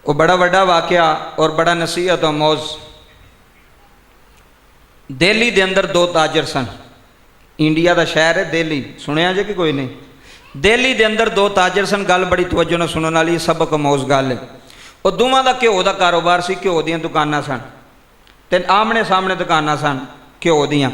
वो बड़ा वड्डा वाकया और बड़ा नसीहत और मौज। दिल्ली के अंदर दो ताजर सन, इंडिया का शहर है दिल्ली, सुनिया जे कि कोई नहीं। दिल्ली के अंदर दो ताजर सन, गल बड़ी तवज्जो नाल सुनने वाली, सबक मौज गल है। वो दोवां दा घ्यो का कारोबार सी, घ्यो दीयां दुकानां सन ते आमने सामने दुकानां सन घ्यो दीयां।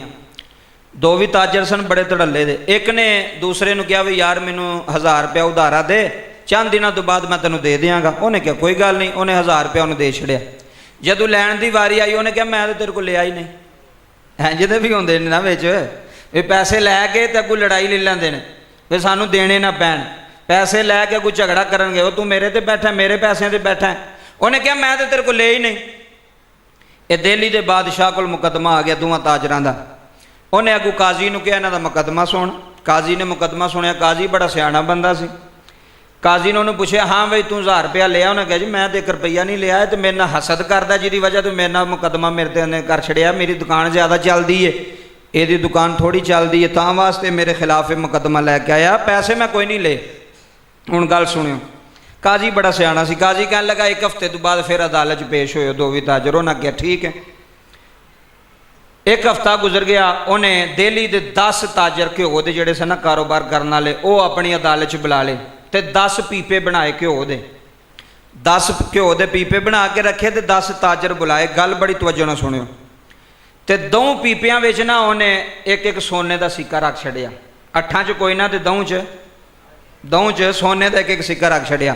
दो भी ताजर सन बड़े धड़ल्ले दे। एक ने दूसरे नूं कहा भी यार मैनू 1000 रुपया उधारा दे, चंद दिनों तो बाद मैं तेनों दे देंगा। उन्हें कहा कोई गल नहीं, उन्हें 1000 रुपया उन्हें दे छड़िया। जदों लैण की वारी आई उन्हें कहा मैं तो तेरे को लिया ही नहीं। इंज दे भी होंदे ने ना विच भी पैसे लैके तो अगों लड़ाई ले लैंदे ने भी सानू देने ना पैण, पैसे लैके अगों झगड़ा करनगे, वो तू मेरे ते बैठा मेरे पैसों ते बैठा है। उन्हें कहा मैं तो तेरे को ले ही नहीं। ये दिल्ली के बादशाह को मुकदमा आ गया दोवां ताजरां दा। उन्हें अगू काजी नूं कहा इन्हां दा मुकदमा सुन। काजी ने मुकदमा सुनिया, काजी बड़ा सियाणा बंदा सी। काजी ने उन्होंने पूछा हाँ बई तू 1000 रुपया लिया? उन्हें कहा जी मैं तो 1 रुपया नहीं लिया, तो मेरे नाल हसद करदा जिहदी वजह तो मेरे नाल मुकदमा मेरे ते उन्हें कर छड़िया। मेरी दुकान ज़्यादा चलती है, यदी दुकान थोड़ी चलती है, तां वास्ते मेरे खिलाफ मुकदमा लैके आया, पैसे मैं कोई नहीं ले। हुण गल सुनियो, काजी बड़ा सियाणा सी। काजी कहन लगा 1 हफ्ते तो बाद फिर अदालत पेश होए दो भी ताजर। उन्हें कहा ठीक है। 1 हफ्ता गुजर गया। उन्हें दिल्ली के 10 ताजर घ्यो के जोड़े सन ना कारोबार करने वाले, वो अपनी अदालत बुला ले ते 10 पीपे बनाए घ्यो दे। 10 घ्यो के पीपे बना के रखे तो 10 ताजर बुलाए। गल बड़ी तवज्जो नाल सुनियो। तो 2 पीपियां विच ना उन्हें एक सोने का सिक्का रख छड़िया। 8 च कोई ना, तो 2 च सोने का एक सिक्का रख छड़िया।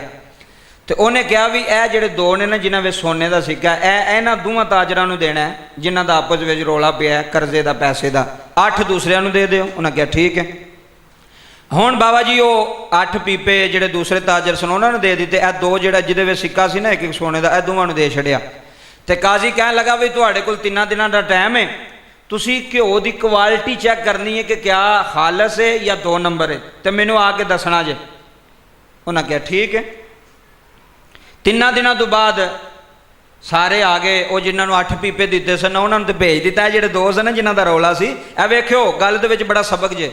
तो उन्हें कहा भी यह जोड़े 2 ने ना जिन्हों में सोने का सिक्का इन्होंने दोवां ताजरां नूं देना है जिन्हों का आपस में रौला पिया कर्जे का पैसे का। 8 दूसरिਆਂ नूं दे दिओ। उन्हें कहा ठीक है। हुण बाबा जी वो 8 पीपे जोड़े दूसरे ताजर सन उन्होंने दे दिते। यह 2 जोड़ा जिहदे सिक्का सी ना एक सोने का, यह दोवां नूं दे छड़िया। तो काजी कहन लगा भी तुहाडे कोल 3 दिनों का टाइम है, तुसी घ्यो की क्वालिटी चैक करनी है कि क्या खालस है या 2 नंबर है, तो मैनू आके दसना जे। उन्हें कहा ठीक है। 3 दिनों तो बाद सारे आ गए। वो जिन्होंने 8 पीपे दिते सन उन्होंने तो भेज दिता है, जोड़े 2 सन जिन्हों का रौला सी। ए वेख्यो गल दे विच बड़ा सबक जे,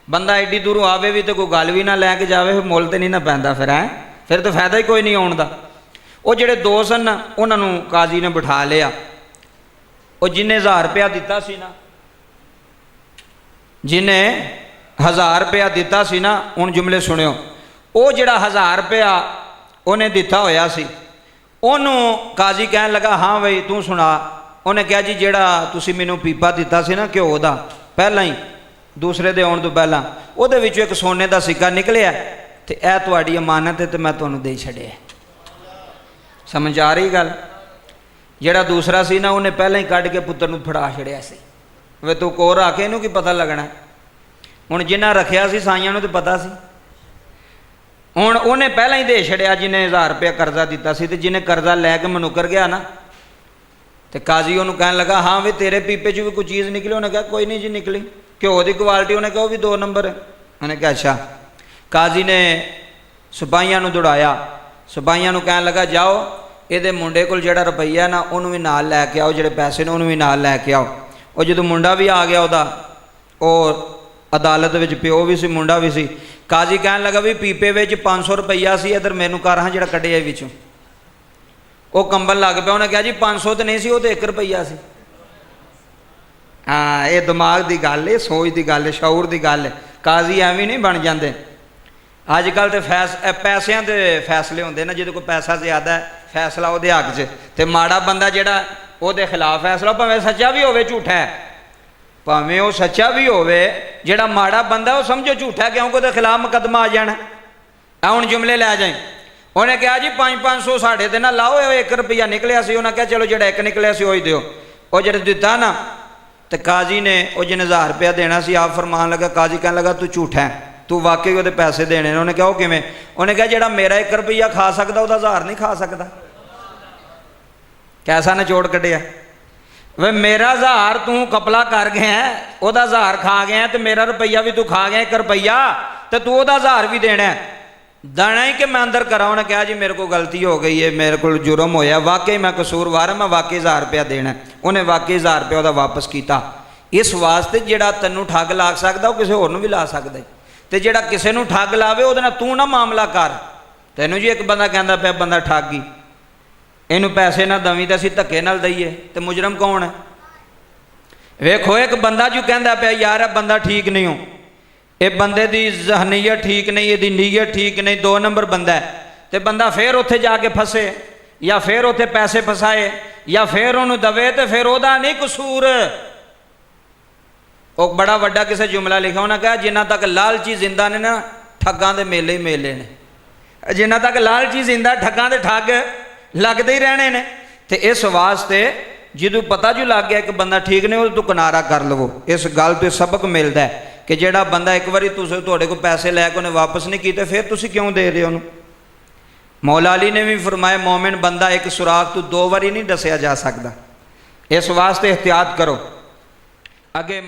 बंदा एड्डी दूरों आवे भी तो कोई गल भी ना लैके जावे, मुल तो नहीं ना पैंदा फिर तो फायदा ही कोई नहीं आउण दा। वो जोड़े 2 सन उन्होंने काजी ने बिठा लिया। वो जिन्हें 1000 रुपया दिता सी ना, जिन्हें 1000 रुपया दिता सी ना, हुण जुमले सुनियो। वो जिहड़ा 1000 रुपया उन्हें दिता होया सी, उन्होंने काजी कहन लगा हाँ बई तू सुना। उन्हें कहा जी जिहड़ा तुसी मैनू पीपा दिता सी ना घ्यो दा, पहला ही दूसरे दे आउण तो पहला उहदे विचों एक सोने का सिक्का निकलिया, तो यह तुहाडी अमानत है, तो मैं तुहानू दे छड़िया। समझ आ रही गल? जिहड़ा दूसरा सी ना उन्हें पहला ही कढ़ के पुत्तर नूं फड़ा छड़िया सी। वे तू कोर आके इहनूं की पता लगना। हुण जिन्हां रखिया सी साईयां नूं तो पता सी। हुण उन्हें पहला ही दे छड़िया जिन्हें 1000 रुपया कर्जा दिता सी। ते जिन्हें कर्जा लैके मनुकर गया ना, तो काजी उन्होंने कहन लगा हाँ भी तेरे पीपे च भी कोई चीज़ निकली? उन्हें कहा कोई नहीं जी निकली। घ्यो की क्वालिटी? उन्हें कहा वो भी 2 नंबर है। उन्हें कहा अच्छा। काजी ने सिपाहियां नूं दौड़ाया। सिपाहियां नूं कहन लगा जाओ ये मुंडे को जिहड़ा रुपया ना उन्होंने भी नाल लैके आओ, जिहड़े पैसे ने उन्होंने भी नाल लैके आओ। और जो मुंडा भी आ गया वह अदालत में प्यो भी सी मुंडा भी सी। काजी कहन लगा भी पीपे में 500 रुपया सी, इधर मैनू कर हाँ जो कढ़िया विचों। वो कंबल लग पाया। उन्हें कहा जी 500 तो नहीं सी, वो तो 1 रुपया सी। हाँ ये दिमाग की गल है, सोच की गल है, शौर की गल है। काजी एवं नहीं बन जाते। अजकल तो पैसों के फैसले होंगे ना, जो कोई पैसा ज्यादा है फैसला वो हक च, तो माड़ा बंदा जोड़ा वो खिलाफ फैसला, भावें सच्चा भी हो झूठा है, भावें वो सच्चा भी हो, जोड़ा माड़ा बंदा वो समझो झूठा, क्योंकि वो खिलाफ मुकदमा आ जाना। हुण जुमले लै जाए। उन्हें कहा जी 500 साढ़े ते ना लाओ, 1 रुपया निकलिया सी। उन्हें कहा चलो जो 1 निकलिया सी वही दिओ। और जो दिता ना, तो काजी ने वो जिन्हें 1000 रुपया देना सी आप फरमान लगा। काजी कहने लगा तू झूठा है, तू वाकई वो पैसे देने। उन्हें कहा वो किवें? उन्हें कहा जो मेरा 1 रुपया खा सकता वह 1000 नहीं खा सकता। कैसा निचोड़ कढ़िया वे? मेरा 1000 तू कपला कर गया, वह 1000 खा गया, तो मेरा रुपया भी तू खा गया 1 रुपया, तो तू वह 1000 भी देना है। देना ही कि मैं अंदर करा? उन्हें कहा जी मेरे को गलती हो गई है, मेरे को जुर्म होया, वाकई मैं कसूरवार है, मैं वाकई 1000 रुपया देना है। उन्हें वाकई 1000 रुपया वह वापस किया। इस वास्ते जिहड़ा तैनूं ठग ला सकदा वो किसी होर नूं भी ला सकदा है, ते जिहड़ा किसी नूं ठग लावे उहदे नाल तूं ना मामला कर। तैनूं जी एक बंदा कहंदा पिया बंदा ठग गई, ਇਹਨੂੰ ਪੈਸੇ ਨਾ ਦਵੀਂ ਤਾਂ ਅਸੀਂ ਧੱਕੇ ਨਾਲ ਦਈਏ, ਤੇ ਮੁਜਰਮ ਕੌਣ ਹੈ? ਵੇਖੋ ਇੱਕ ਬੰਦਾ ਜੋ ਕਹਿੰਦਾ ਪਿਆ ਯਾਰ ਇਹ ਬੰਦਾ ਠੀਕ ਨਹੀਂ ਹੋ, ਇਹ ਬੰਦੇ ਦੀ ਜ਼ਹਨੀਅਤ ਠੀਕ ਨਹੀਂ, ਇਹਦੀ ਨੀਅਤ ਠੀਕ ਨਹੀਂ, 2 ਨੰਬਰ ਬੰਦਾ ਹੈ, ਤੇ ਬੰਦਾ ਫਿਰ ਉੱਥੇ ਜਾ ਕੇ ਫਸੇ, ਜਾਂ ਫਿਰ ਉੱਥੇ ਪੈਸੇ ਫਸਾਏ, ਜਾਂ ਫਿਰ ਉਹਨੂੰ ਦਵੇ, ਤੇ ਫਿਰ ਉਹਦਾ ਨਹੀਂ ਕਸੂਰ। ਉਹ ਬੜਾ ਵੱਡਾ ਕਿਸੇ ਜੁਮਲਾ ਲਿਖਿਆ, ਉਹਨਾਂ ਕਿਹਾ ਜਿੰਨਾ ਤੱਕ ਲਾਲਚੀ ਜ਼ਿੰਦਾ ਨੇ ਨਾ, ਠੱਗਾਂ ਦੇ ਮੇਲੇ ਹੀ ਮੇਲੇ ਨੇ। ਜਿੰਨਾ ਤੱਕ ਲਾਲਚੀ ਜ਼ਿੰਦਾ, ਠੱਗਾਂ ਦੇ ਠੱਗ ਲੱਗਦੇ ਹੀ ਰਹਿਣੇ ਨੇ। ਤੇ ਇਸ ਵਾਸਤੇ ਜਦੋਂ ਪਤਾ ਜੋ ਲੱਗ ਗਿਆ ਕਿ ਬੰਦਾ ਠੀਕ ਨਹੀਂ, ਉਹਦੇ ਤੋਂ ਕਿਨਾਰਾ ਕਰ ਲਵੋ। ਇਸ ਗੱਲ ਤੋਂ ਸਬਕ ਮਿਲਦਾ ਹੈ ਕਿ ਜਿਹੜਾ ਬੰਦਾ ਇੱਕ ਵਾਰੀ ਤੁਹਾਡੇ ਕੋਲ ਪੈਸੇ ਲੈ ਕੇ ਉਹਨੇ ਵਾਪਸ ਨਹੀਂ ਕੀਤੇ, ਫਿਰ ਤੁਸੀਂ ਕਿਉਂ ਦੇ ਰਹੇ ਹੋ ਉਹਨੂੰ? ਮੌਲਾ ਅਲੀ ਨੇ ਵੀ ਫਰਮਾਇਆ ਮੌਮਿਨ ਬੰਦਾ ਇੱਕ ਸੁਰਾਖ ਤੋਂ 2 ਵਾਰੀ ਨਹੀਂ ਦੱਸਿਆ ਜਾ ਸਕਦਾ। ਇਸ ਵਾਸਤੇ ਇhtiyat ਕਰੋ। ਅੱਗੇ